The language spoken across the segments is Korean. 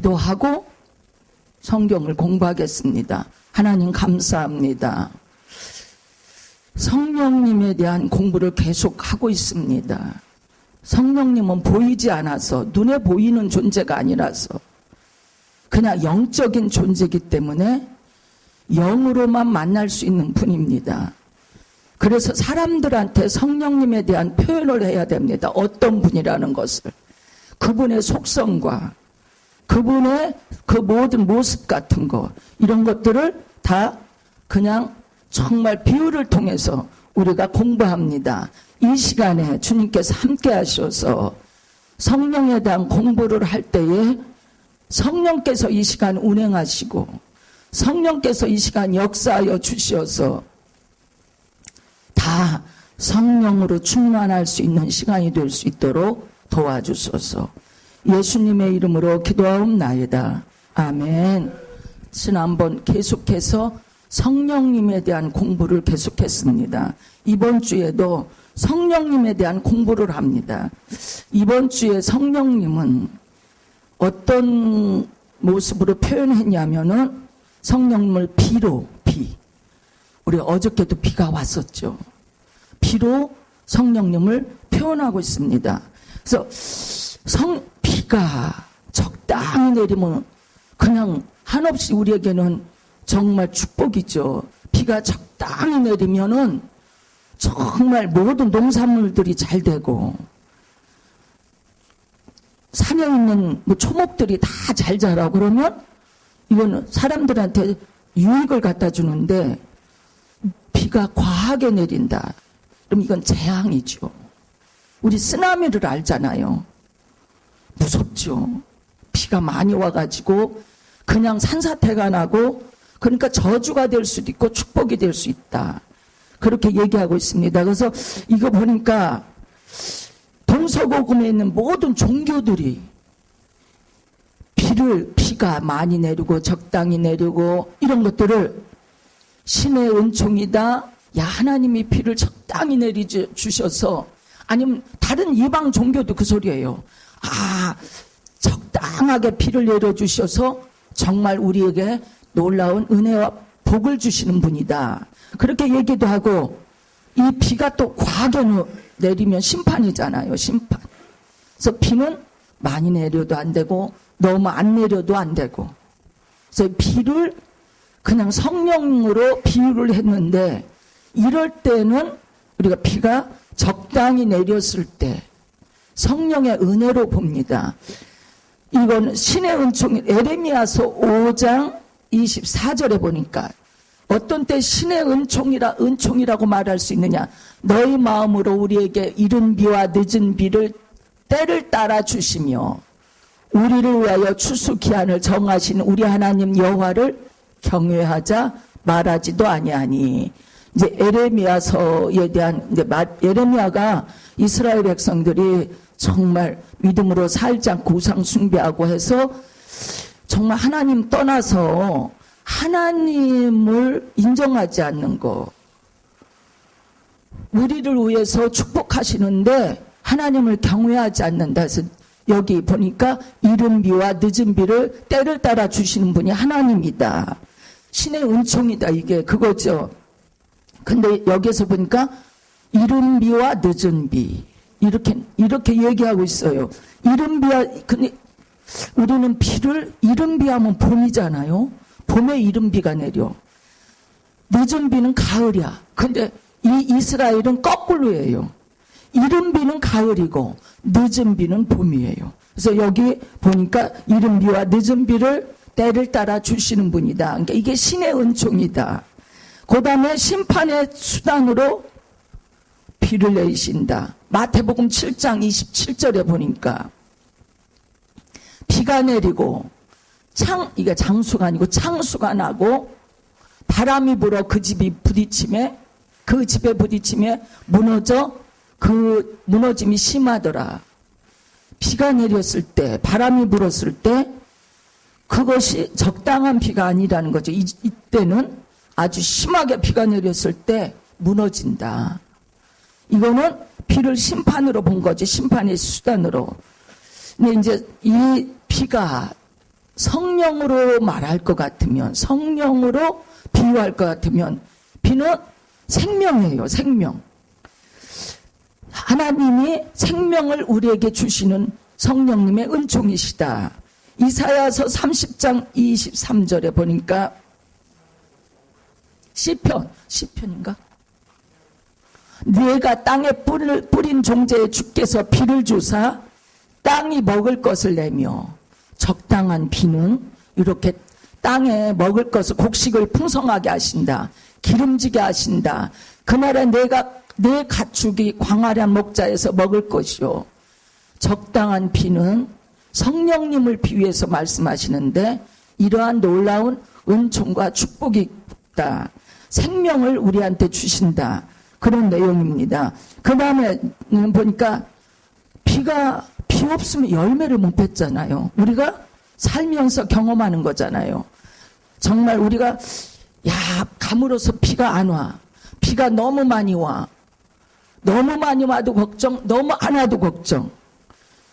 기도하고 성경을 공부하겠습니다. 하나님 감사합니다. 성령님에 대한 공부를 계속하고 있습니다. 성령님은 보이지 않아서, 눈에 보이는 존재가 아니라서 그냥 영적인 존재이기 때문에 영으로만 만날 수 있는 분입니다. 그래서 사람들한테 성령님에 대한 표현을 해야 됩니다. 어떤 분이라는 것을, 그분의 속성과 그분의 그 모든 모습 같은 거, 이런 것들을 다 그냥 정말 비유를 통해서 우리가 공부합니다. 이 시간에 주님께서 함께 하셔서 성령에 대한 공부를 할 때에 성령께서 이 시간 운행하시고 성령께서 이 시간 역사하여 주셔서 다 성령으로 충만할 수 있는 시간이 될 수 있도록 도와주소서. 예수님의 이름으로 기도하옵나이다. 아멘. 지난번 계속해서 성령님에 대한 공부를 계속했습니다. 이번 주에도 성령님에 대한 공부를 합니다. 이번 주에 성령님은 어떤 모습으로 표현했냐면은 성령님을 비로, 우리 어저께도 비가 왔었죠. 비로 성령님을 표현하고 있습니다. 그래서 비가 적당히 내리면 그냥 한없이 우리에게는 정말 축복이죠. 비가 적당히 내리면은 정말 모든 농산물들이 잘 되고 산에 있는 초목들이 다 잘 자라고, 그러면 이거는 사람들한테 유익을 갖다 주는데 비가 과하게 내린다. 그럼 이건 재앙이죠. 우리 쓰나미를 알잖아요. 무섭죠. 비가 많이 와가지고 그냥 산사태가 나고, 그러니까 저주가 될 수도 있고 축복이 될 수 있다. 그렇게 얘기하고 있습니다. 그래서 이거 보니까 동서고금에 있는 모든 종교들이 비가 많이 내리고 적당히 내리고 이런 것들을 신의 은총이다. 야, 하나님이 비를 적당히 내려주셔서, 아니면 다른 이방 종교도 그 소리예요. 아, 적당하게 비를 내려주셔서 정말 우리에게 놀라운 은혜와 복을 주시는 분이다. 그렇게 얘기도 하고, 이 비가 또 과하게 내리면 심판이잖아요. 심판. 그래서 비는 많이 내려도 안 되고 너무 안 내려도 안 되고, 그래서 비를 그냥 성령으로 비유를 했는데, 이럴 때는 우리가 비가 적당히 내렸을 때 성령의 은혜로 봅니다. 이건 신의 은총이 에레미야서 5장 24절에 보니까 어떤 때 신의 은총이라고 말할 수 있느냐. 너희 마음으로 우리에게 이른 비와 늦은 비를 때를 따라 주시며 우리를 위하여 추수 기한을 정하신 우리 하나님 여호와를 경외하자 말하지도 아니하니. 이제 에레미야서에 대한, 에레미야가 이스라엘 백성들이 정말 믿음으로 살지 않고 우상 숭배하고 해서 정말 하나님 떠나서 하나님을 인정하지 않는 거, 우리를 위해서 축복하시는데 하나님을 경외하지 않는다. 그래서 여기 보니까 이른 비와 늦은 비를 때를 따라 주시는 분이 하나님이다. 신의 은총이다. 이게 그거죠. 근데 여기에서 보니까 이른 비와 늦은 비, 이렇게 얘기하고 있어요. 이른 비와, 근데 우리는 이른 비 하면 봄이잖아요. 봄에 이른 비가 내려. 늦은 비는 가을이야. 근데 이 이스라엘은 거꾸로예요. 이른 비는 가을이고 늦은 비는 봄이에요. 그래서 여기 보니까 이른 비와 늦은 비를 때를 따라 주시는 분이다. 그러니까 이게 신의 은총이다. 그 다음에 심판의 수단으로 비를 내리신다. 마태복음 7장 27절에 보니까 비가 내리고 이게 장수가 아니고 창수가 나고 바람이 불어 그 집에 부딪힘에 무너져 그 무너짐이 심하더라. 비가 내렸을 때, 바람이 불었을 때 그것이 적당한 비가 아니라는 거죠. 이때는 아주 심하게 비가 내렸을 때 무너진다. 이거는 비를 심판으로 본 거지. 심판의 수단으로. 근데 이제 이 비가 성령으로 말할 것 같으면, 성령으로 비유할 것 같으면 비는 생명이에요. 생명. 하나님이 생명을 우리에게 주시는 성령님의 은총이시다. 이사야서 30장 23절에 보니까 시편인가? 네가 땅에 뿌린 종자에 주께서 비를 주사 땅이 먹을 것을 내며, 적당한 비는 이렇게 땅에 먹을 것을, 곡식을 풍성하게 하신다. 기름지게 하신다. 그날에 내 가축이 광활한 목자에서 먹을 것이요. 적당한 비는 성령님을 비유해서 말씀하시는데, 이러한 놀라운 은총과 축복이 있다. 생명을 우리한테 주신다. 그런 내용입니다. 그 다음에는 보니까 비 없으면 열매를 못 맺잖아요. 우리가 살면서 경험하는 거잖아요. 정말 우리가 감으로써 비가 안 와. 비가 너무 많이 와. 너무 많이 와도 걱정, 너무 안 와도 걱정.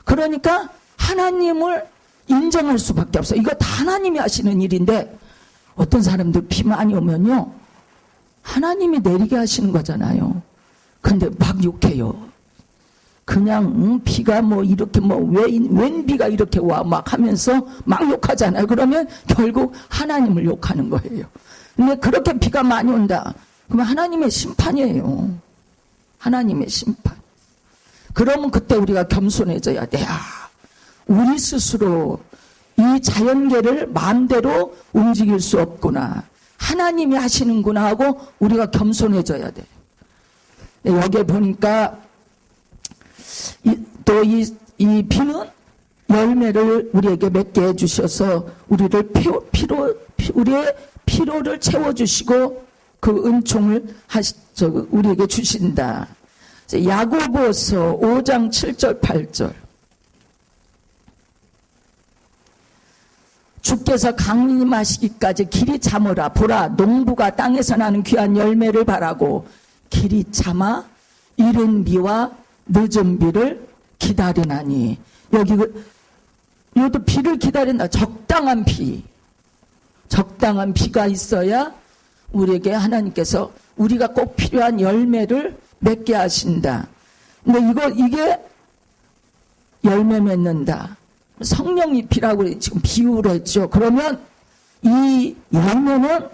그러니까 하나님을 인정할 수밖에 없어. 이거 다 하나님이 하시는 일인데, 어떤 사람들 비 많이 오면요, 하나님이 내리게 하시는 거잖아요. 근데 막 욕해요. 그냥 비가 이렇게 웬 비가 이렇게 와 막 하면서 막 욕하잖아요. 그러면 결국 하나님을 욕하는 거예요. 근데 그렇게 비가 많이 온다. 그러면 하나님의 심판이에요. 하나님의 심판. 그러면 그때 우리가 겸손해져야 돼. 우리 스스로 이 자연계를 마음대로 움직일 수 없구나. 하나님이 하시는구나 하고 우리가 겸손해져야 돼. 여기에 보니까 또 이 비는 열매를 우리에게 맺게 해주셔서 우리의 피로를 채워주시고 그 은총을 우리에게 주신다. 야고보서 5장 7절 8절. 주께서 강림하시기까지 길이 참으라. 보라, 농부가 땅에서 나는 귀한 열매를 바라고 길이 참아 이른 비와 늦은 비를 기다리나니. 이것도 비를 기다린다. 적당한 비. 적당한 비가 있어야 우리에게 하나님께서 우리가 꼭 필요한 열매를 맺게 하신다. 근데 이게 열매 맺는다. 성령이 비라고 지금 비유를 했죠. 그러면 이 열매는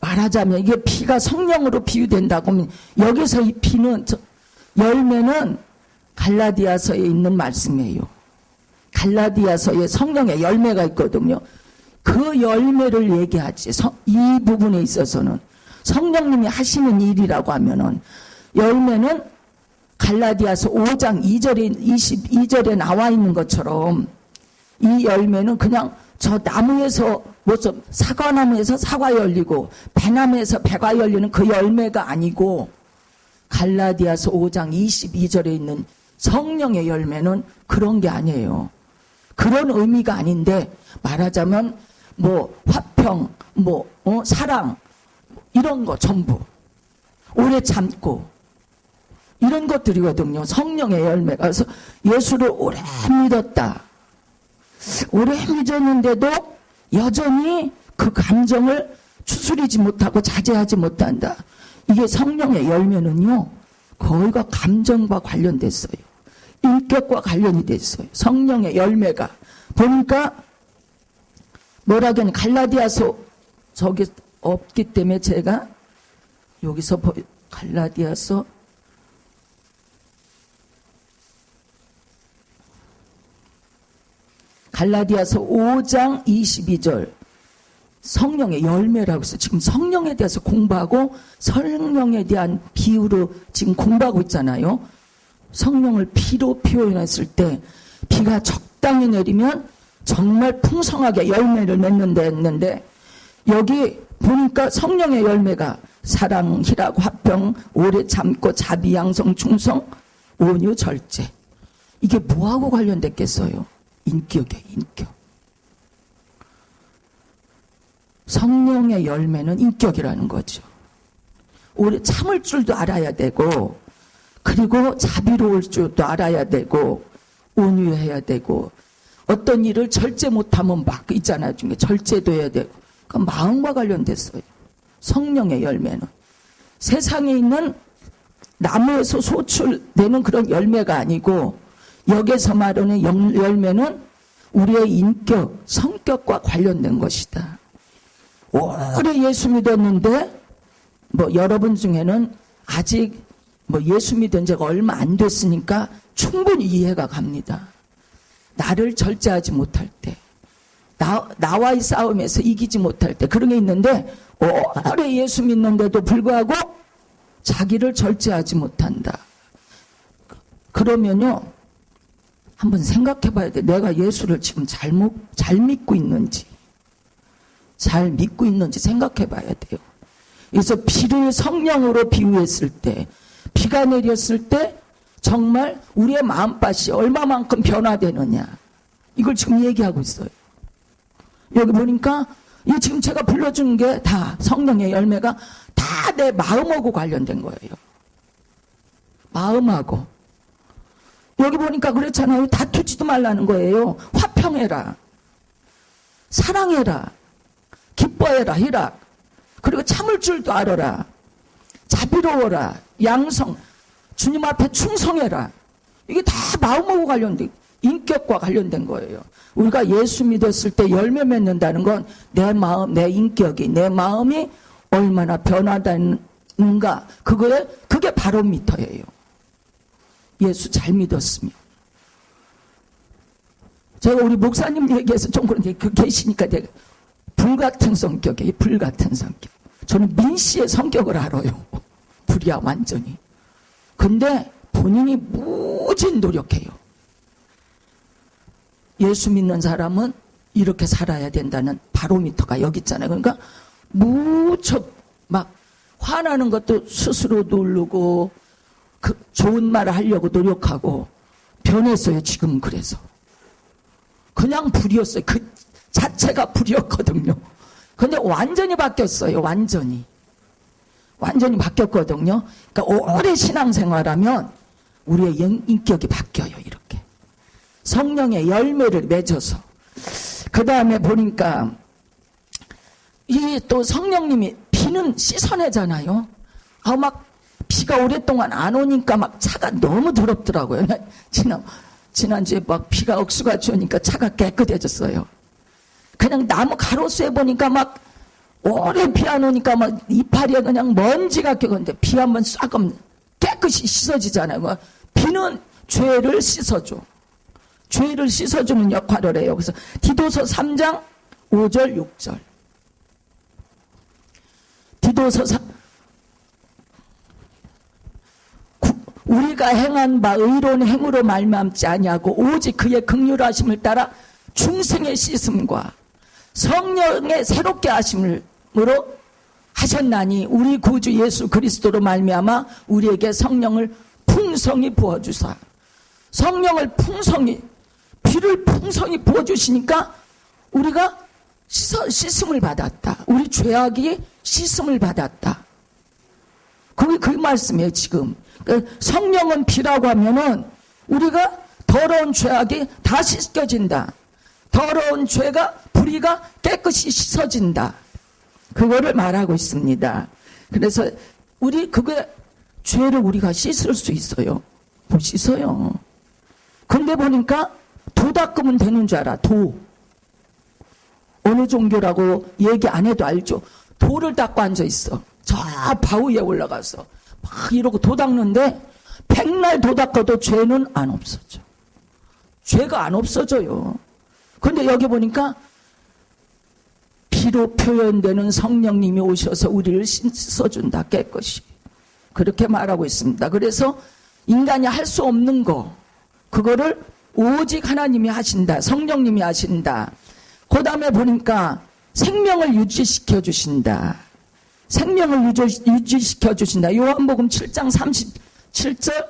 말하자면 이게 비가 성령으로 비유된다고 하면, 여기서 이 비는, 열매는 갈라디아서에 있는 말씀이에요. 갈라디아서에 성령의 열매가 있거든요. 그 열매를 얘기하지. 이 부분에 있어서는 성령님이 하시는 일이라고 하면은, 열매는 갈라디아서 5장 2절에 22절에 나와 있는 것처럼 이 열매는 그냥 저 나무에서 사과나무에서 사과 열리고 배나무에서 배가 열리는 그 열매가 아니고, 갈라디아서 5장 22절에 있는 성령의 열매는 그런 게 아니에요. 그런 의미가 아닌데, 말하자면 화평, 사랑, 이런 거 전부 오래 참고 이런 것들이거든요. 성령의 열매가. 그래서 예수를 오래 믿었다. 오래 믿었는데도 여전히 그 감정을 추스리지 못하고 자제하지 못한다. 이게 성령의 열매는요, 거의가 감정과 관련됐어요. 인격과 관련이 됐어요. 성령의 열매가. 보니까 뭐라고 하니, 갈라디아서 저기 없기 때문에 제가 여기서 갈라디아서 5장 22절 성령의 열매라고 해서 지금 성령에 대해서 공부하고 성령에 대한 비유로 지금 공부하고 있잖아요. 성령을 비로 표현했을 때 비가 적당히 내리면 정말 풍성하게 열매를 맺는다 했는데, 여기 보니까 성령의 열매가 사랑, 희락, 화평, 오래 참고, 자비, 양성, 충성, 온유, 절제. 이게 뭐하고 관련됐겠어요? 인격이에요. 인격. 성령의 열매는 인격이라는 거죠. 오래 참을 줄도 알아야 되고, 그리고 자비로울 줄도 알아야 되고, 온유해야 되고, 어떤 일을 절제 못하면 막 있잖아요. 중에 절제돼야 되고. 그러니까 마음과 관련됐어요. 성령의 열매는. 세상에 있는 나무에서 소출되는 그런 열매가 아니고 여기서 말하는 열매는 우리의 인격, 성격과 관련된 것이다. 오래 예수 믿었는데 여러분 중에는 아직 예수 믿은 지가 얼마 안 됐으니까 충분히 이해가 갑니다. 나를 절제하지 못할 때, 나와의 싸움에서 이기지 못할 때 그런 게 있는데 오래 예수 믿는데도 불구하고 자기를 절제하지 못한다. 그러면요, 한번 생각해 봐야 돼. 내가 예수를 지금 잘 믿고 있는지, 잘 믿고 있는지 생각해 봐야 돼요. 그래서 비를 성령으로 비유했을 때, 비가 내렸을 때 정말 우리의 마음밭이 얼마만큼 변화되느냐, 이걸 지금 얘기하고 있어요. 여기 보니까 이 지금 제가 불러준 게 다 성령의 열매가 다 내 마음하고 관련된 거예요. 마음하고. 여기 보니까 그렇잖아요. 다투지도 말라는 거예요. 화평해라, 사랑해라, 기뻐해라, 희락, 그리고 참을 줄도 알아라, 자비로워라, 양성, 주님 앞에 충성해라. 이게 다 마음하고 관련된, 인격과 관련된 거예요. 우리가 예수 믿었을 때 열매 맺는다는 건 내 마음, 내 인격이, 내 마음이 얼마나 변화되는가, 그게 바로미터예요. 예수 잘 믿었으면. 제가 우리 목사님 얘기해서 좀 그런데 계시니까 내가 불같은 성격이에요. 불같은 성격. 저는 민씨의 성격을 알아요. 불이야 완전히. 근데 본인이 무진 노력해요. 예수 믿는 사람은 이렇게 살아야 된다는 바로미터가 여기 있잖아요. 그러니까 무척 막 화나는 것도 스스로 누르고 좋은 말을 하려고 노력하고 변했어요. 지금 그래서. 그냥 불이었어요. 그 자체가 불이었거든요. 근데 완전히 바뀌었어요. 완전히 바뀌었거든요. 그러니까 오래 신앙생활하면 우리의 인격이 바뀌어요. 이렇게 성령의 열매를 맺어서. 그 다음에 보니까 이 또 성령님이 비는 씻어내잖아요. 막 비가 오랫동안 안 오니까 막 차가 너무 더럽더라고요. 지난주에 막 비가 억수같이 오니까 차가 깨끗해졌어요. 그냥 나무 가로수에 보니까 막 오래 비 안 오니까 막 이파리에 그냥 먼지가 껴는데 비 한번 싹 하면 깨끗이 씻어지잖아요. 비는 죄를 씻어줘. 죄를 씻어주는 역할을 해요. 그래서 디도서 3장 5절 6절. 디도서 3, 우리가 행한 바 의로운 행으로 말미암지 아니하고 오직 그의 긍휼하심을 따라 중생의 씻음과 성령의 새롭게 하심으로 하셨나니 우리 구주 예수 그리스도로 말미암아 우리에게 성령을 풍성히 부어주사. 성령을 풍성히, 비를 풍성히 부어주시니까 우리가 씻음을 받았다. 우리 죄악이 씻음을 받았다. 그게 그 말씀이에요. 지금 성령은 비라고 하면은 우리가 더러운 죄악이 다 씻겨진다. 더러운 죄가, 불의가 깨끗이 씻어진다. 그거를 말하고 있습니다. 그래서 죄를 우리가 씻을 수 있어요. 못 씻어요. 근데 보니까 도 닦으면 되는 줄 알아. 도. 어느 종교라고 얘기 안 해도 알죠. 도를 닦고 앉아 있어. 저 바위에 올라가서 막 이러고 도 닦는데 백날 도 닦아도 죄는 안 없어져. 죄가 안 없어져요. 근데 여기 보니까 비로 표현되는 성령님이 오셔서 우리를 씻어준다. 깨끗이. 그렇게 말하고 있습니다. 그래서 인간이 할 수 없는 거, 그거를 오직 하나님이 하신다. 성령님이 하신다. 그 다음에 보니까 생명을 유지시켜 주신다. 생명을 유지시켜 주신다. 요한복음 7장 37절.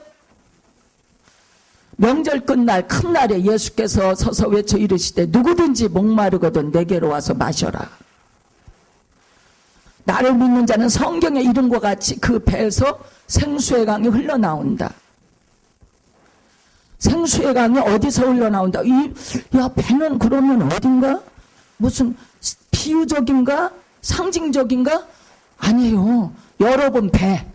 명절 끝날 큰 날에 예수께서 서서 외쳐 이르시되 누구든지 목마르거든 내게로 와서 마셔라. 나를 믿는 자는 성경의 이름과 같이 그 배에서 생수의 강이 흘러나온다. 생수의 강이 어디서 흘러나온다. 야, 배는 그러면 어딘가? 무슨 비유적인가? 상징적인가? 아니에요. 여러분 배.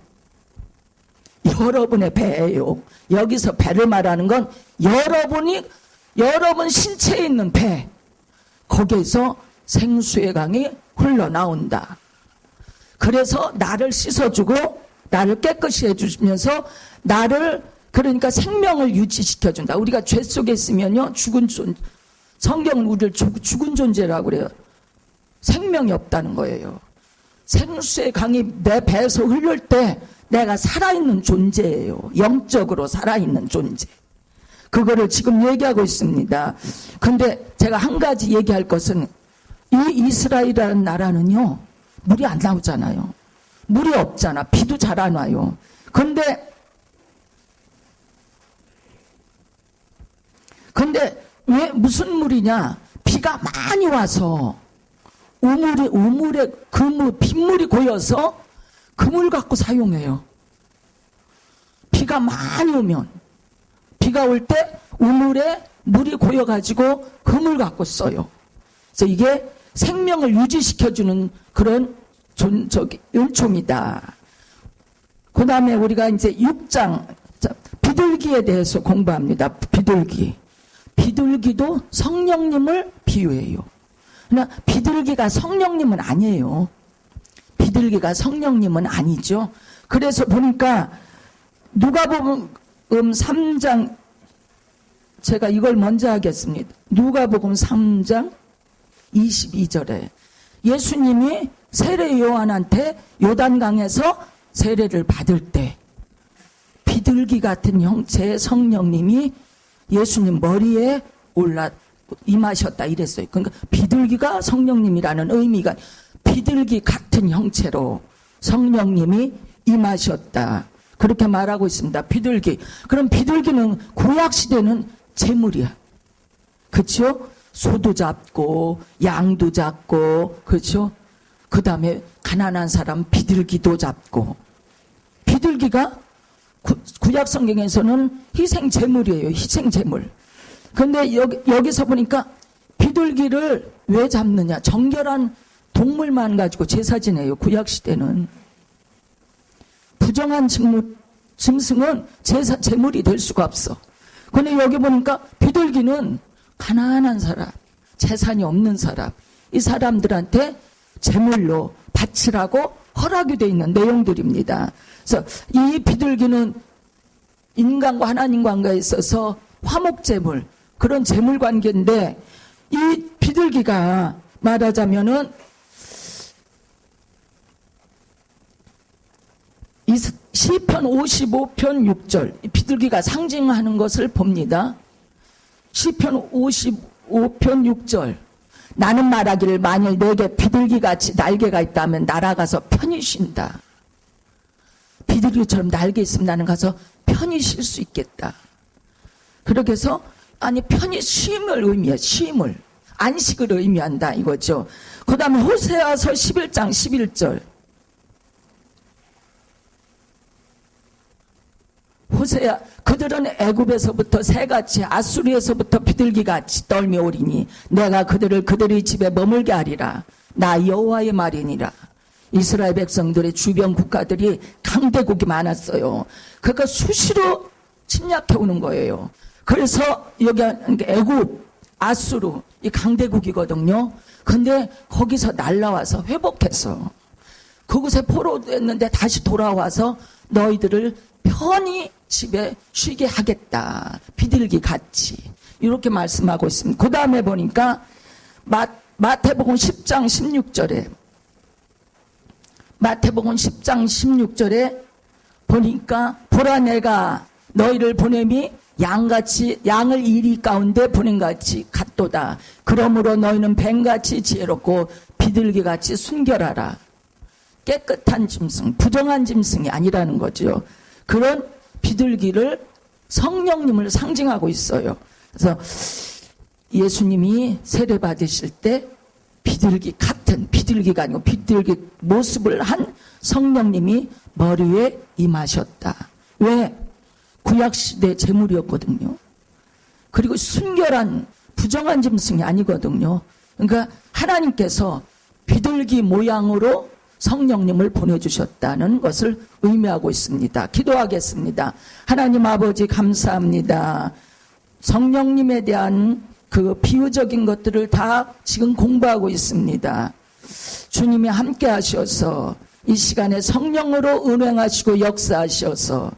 여러분의 배예요. 여기서 배를 말하는 건 여러분 신체에 있는 배. 거기에서 생수의 강이 흘러나온다. 그래서 나를 씻어주고 나를 깨끗이 해주면서 나를 그러니까 생명을 유지시켜준다. 우리가 죄 속에 있으면요 죽은 존재, 성경은 우리를 죽은 존재라고 그래요. 생명이 없다는 거예요. 생수의 강이 내 배에서 흐를 때 내가 살아있는 존재예요. 영적으로 살아있는 존재. 그거를 지금 얘기하고 있습니다. 근데 제가 한 가지 얘기할 것은 이 이스라엘이라는 나라는요 물이 안 나오잖아요. 물이 없잖아. 비도 잘 안 와요. 근데 왜 무슨 물이냐? 비가 많이 와서 우물에 빗물이 고여서 그 물 갖고 사용해요. 비가 많이 오면 비가 올 때 우물에 물이 고여가지고 그 물 갖고 써요. 그래서 이게 생명을 유지시켜주는 그런 은총이다. 그 다음에 우리가 이제 6장 비둘기에 대해서 공부합니다. 비둘기도 성령님을 비유해요. 그러나 비둘기가 성령님은 아니에요. 비둘기가 성령님은 아니죠. 그래서 보니까 누가복음 3장 제가 이걸 먼저 하겠습니다. 누가복음 3장 22절에 예수님이 세례 요한한테 요단강에서 세례를 받을 때 비둘기 같은 형체의 성령님이 예수님 머리에 임하셨다 이랬어요. 그러니까 비둘기가 성령님이라는 의미가 비둘기 같은 형체로 성령님이 임하셨다. 그렇게 말하고 있습니다. 비둘기. 그럼 비둘기는 구약시대는 재물이야. 그렇죠? 소도 잡고 양도 잡고 그렇죠? 그 다음에 가난한 사람 비둘기도 잡고 비둘기가 구약 성경에서는 희생 제물이에요. 희생 제물. 근데 여기서 보니까 비둘기를 왜 잡느냐? 정결한 동물만 가지고 제사 지내요. 구약 시대는 부정한 짐승은 제물이 될 수가 없어. 근데 여기 보니까 비둘기는 가난한 사람, 재산이 없는 사람, 이 사람들한테 제물로 바치라고 허락이 되어 있는 내용들입니다. 그래서 이 비둘기는 인간과 하나님 관계에 있어서 화목제물, 그런 제물 관계인데 이 비둘기가 말하자면은 이 시편 55편 6절 비둘기가 상징하는 것을 봅니다. 시편 55편 6절 나는 말하기를 만일 내게 비둘기같이 날개가 있다면 날아가서 편히 쉰다. 비둘기처럼 날개 있으면 나는 가서 편히 쉴 수 있겠다. 그렇게 해서 아니 편히 쉼을 의미해. 쉼을 안식을 의미한다 이거죠. 그 다음에 호세아서 11장 11절 호세아 그들은 애굽에서부터 새같이 아수리에서부터 비둘기같이 떨며오리니 내가 그들의 집에 머물게 하리라. 나 여호와의 말이니라. 이스라엘 백성들의 주변 국가들이 강대국이 많았어요. 그러니까 수시로 침략해 오는 거예요. 그래서 여기 애굽, 아수르 이 강대국이거든요. 근데 거기서 날라와서 회복해서 그곳에 포로됐는데 다시 돌아와서 너희들을 편히 집에 쉬게 하겠다. 비둘기 같이 이렇게 말씀하고 있습니다. 그 다음에 보니까 마태복음 10장 16절에 마태복음 10장 16절에 보니까 보라 내가 너희를 보냄이 양같이 양을 이리 가운데 보냄같이 같도다. 그러므로 너희는 뱀같이 지혜롭고 비둘기같이 순결하라. 깨끗한 짐승, 부정한 짐승이 아니라는 거죠. 그런 비둘기를 성령님을 상징하고 있어요. 그래서 예수님이 세례 받으실 때 비둘기 같은 비둘기가 아니고 비둘기 모습을 한 성령님이 머리에 임하셨다. 왜? 구약시대 제물이었거든요. 그리고 순결한 부정한 짐승이 아니거든요. 그러니까 하나님께서 비둘기 모양으로 성령님을 보내주셨다는 것을 의미하고 있습니다. 기도하겠습니다. 하나님 아버지 감사합니다. 성령님에 대한 그 비유적인 것들을 다 지금 공부하고 있습니다. 주님이 함께 하셔서 이 시간에 성령으로 운행하시고 역사하셔서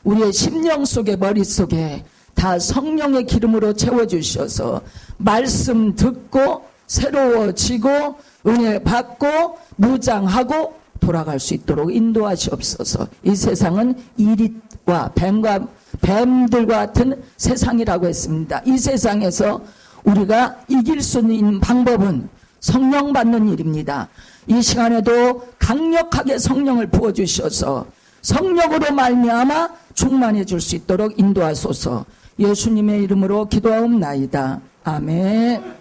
우리의 심령 속에 머릿속에 다 성령의 기름으로 채워주셔서 말씀 듣고 새로워지고 은혜 받고 무장하고 돌아갈 수 있도록 인도하시옵소서. 이 세상은 이릿과 뱀들과 같은 세상이라고 했습니다. 이 세상에서 우리가 이길 수 있는 방법은 성령 받는 일입니다. 이 시간에도 강력하게 성령을 부어주셔서 성령으로 말미암아 충만해 줄 수 있도록 인도하소서. 예수님의 이름으로 기도하옵나이다. 아멘.